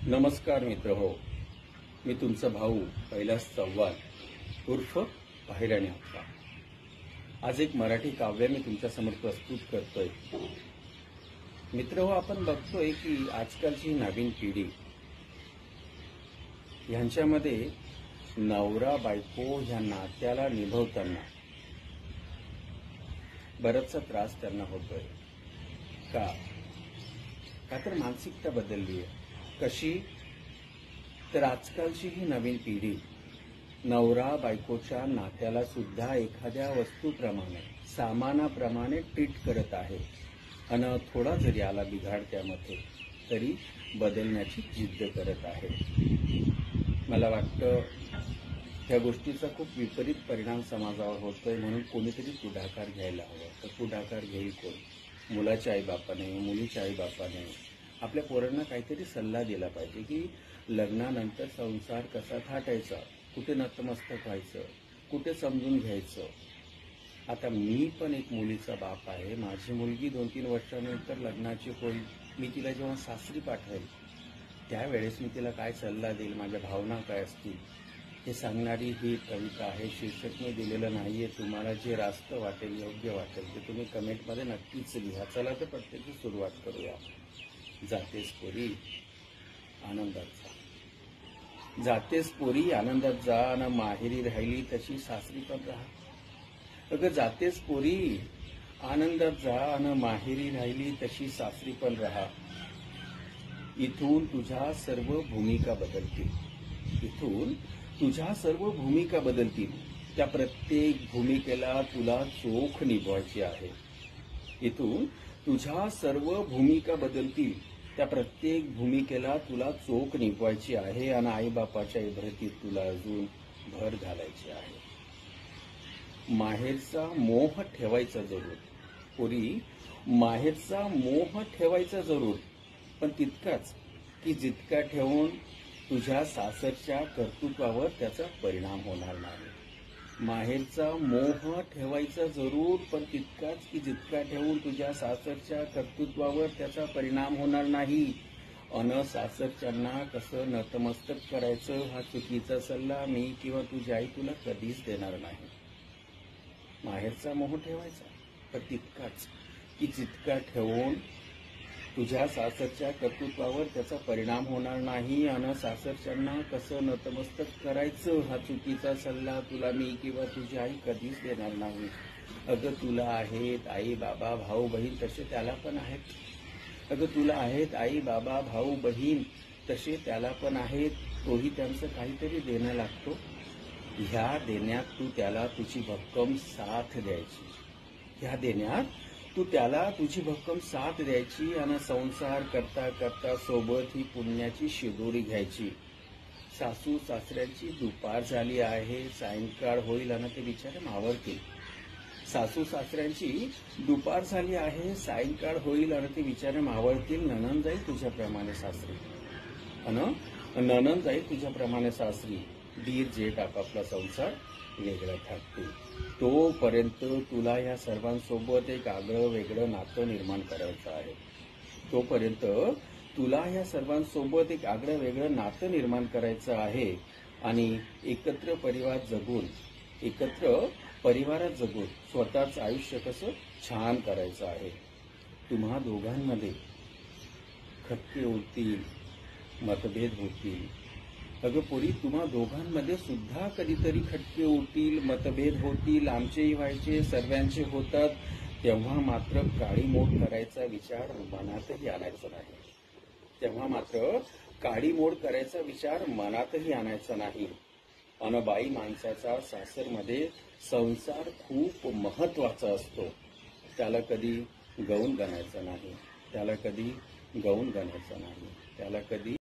नमस्कार मित्र हो, मी तुमचा भाऊ कैलास चव्हाण उर्फ पाहिराणी हप्पा। आज एक मराठी काव्य मी तुमच्यासमोर प्रस्तुत करतोय। मित्र हो, आपण बघतोय की आजकालची नवीन पिढी ह्यांच्यामध्ये नवरा बायको ह्या नात्याला निभवताना बराचसा त्रास त्यांना होतोय। का तर मानसिकता बदलली आहे। कशी तर आजकालची ही नवीन पिढी नवरा बायकोच्या नात्याला सुद्धा एखाद्या वस्तूप्रमाणे सामानाप्रमाणे ट्रीट करत आहे आणि थोडा जरी आला बिघाड त्यामध्ये तरी बदलण्याची जिद्द करत आहे। मला वाटतं त्या गोष्टीचा खूप विपरीत परिणाम समाजावर होतोय, म्हणून कोणीतरी पुढाकार घ्यायला हवा। तर पुढाकार घेईल कोण? मुलाच्या आईबापाने, मुलीच्या आईबापाने आपल्या पोरांना काहीतरी सल्ला दिला पाहिजे की लग्नानंतर संसार कसा थाटायचा, कुठे नतमस्तक व्हायचं, कुठे समजून घ्यायचं। आता मी पण एक मुलीचा बाप आहे। माझी मुलगी 2-3 वर्षानंतर लग्नाची होईल। मी तिला जेव्हा सासरी पाठवेल त्यावेळेस मी तिला काय सल्ला देईल, माझ्या भावना काय असतील हे सांगणारी ही कविता आहे। शीर्षक मी दिलेलं नाहीये। तुम्हाला जे रास्त वाटेल, योग्य वाटेल ते तुम्ही कमेंटमध्ये नक्कीच लिहा। चला तर प्रत्येकी सुरुवात करूया। जातेस पोरी आनंदात जा, जातेस पोरी आनंदात जा आणि माहेरी राहिली तशी सासरी पण राहा। अगं जातेस पोरी आनंदात जा आणि माहेरी राहिली तशी सासरी पण राहा। इथून तुझ्या सर्व भूमिका बदलतील, इथून तुझ्या सर्व भूमिका बदलतील। त्या प्रत्येक भूमिकेला तुला चोख निभवायची आहे। इथून तुझ्या सर्व भूमिका बदलतील, त्या प्रत्येक भूमिकेला तुला चोख निभवायची आहे आणि आईबापाच्या इब्रतीत तुला अजून भर घालायची आहे। माहेरचा मोह ठेवायचा जरूर पोरी, माहेरचा मोह ठेवायचा जरूर, पण तितकाच की जितका ठेवून तुझ्या सासरच्या कर्तृत्वावर त्याचा परिणाम होणार नाही। माहेरचा मोह ठेवायचा जरूर, पण तितकाच की जितका ठेवून तुझ्या सासरच्या कर्तृत्वावर त्याचा परिणाम होणार नाही। अन सासरच्यांना कसं नतमस्तक करायचं हा चुकीचा सल्ला मी किंवा तुझी आई तुला कधीच देणार नाही। माहेरचा मोह ठेवायचा, पण तितकाच की जितका ठेवून तुझ्या सासरच्या कर्तृत्वावर त्याचा परिणाम होणार नाही। आणि सासरच्यांना कसं नतमस्तक करायचं हा चुकीचा सल्ला तुला मी किंवा तुझी आई कधीच देणार नाही। अगं तुला आहेत आई बाबा भाऊ बहीण तसे त्याला पण आहेत। अगं तुला आहेत आई बाबा भाऊ बहीण तसे त्याला पण आहेत। तोही त्यांचं काहीतरी देणं लागतो। ह्या देण्यात तू त्याला तुझी भक्कम साथ द्यायची, ह्या देण्यात तू त्याला तुझी भक्कम साथ द्यायची आणि संसार करता करता सोबत ही पुण्याची शिदोरी घ्यायची। सासू सासऱ्यांची दुपार झाली आहे, सायंकाळ होईल आणि ते बिचारे मावळतील। सासू सासऱ्यांची दुपार झाली आहे, सायंकाळ होईल आणि ते बिचारे मावळतील। नणंद जाईल तुझ्याप्रमाणे सासरी, आणि नणंद जाईल तुझ्याप्रमाणे सासरी। दीर जेठ आपापला संसार वेगळा थाटतील। तोपर्यंत तुला या सर्वांसोबत एक आगळं वेगळं नातं निर्माण करायचं आहे। तोपर्यंत तुला या सर्वांसोबत एक आगळं वेगळं नातं निर्माण करायचं आहे आणि एकत्र परिवारात जगून स्वतःचं आयुष्य कसं छान करायचं आहे। तुम्हा दोघांमध्ये खटके उडतील, मतभेद होतील। अगं पोरी, तुम्हा दोघांमध्ये सुद्धा कधीतरी खटके उडतील, मतभेद होतील, आमचेही व्हायचे, सर्वांचे होतात। तेव्हा मात्र काळीमोड करायचा विचार मनातही आणायचा नाही। तेव्हा मात्र काळीमोड करायचा विचार मनातही आणायचा नाही। अन बाई माणसाचा सासरमध्ये संसार खूप महत्वाचा असतो। त्याला कधी गौण गणायचं नाही, त्याला कधी गौण गणायचं नाही, त्याला कधी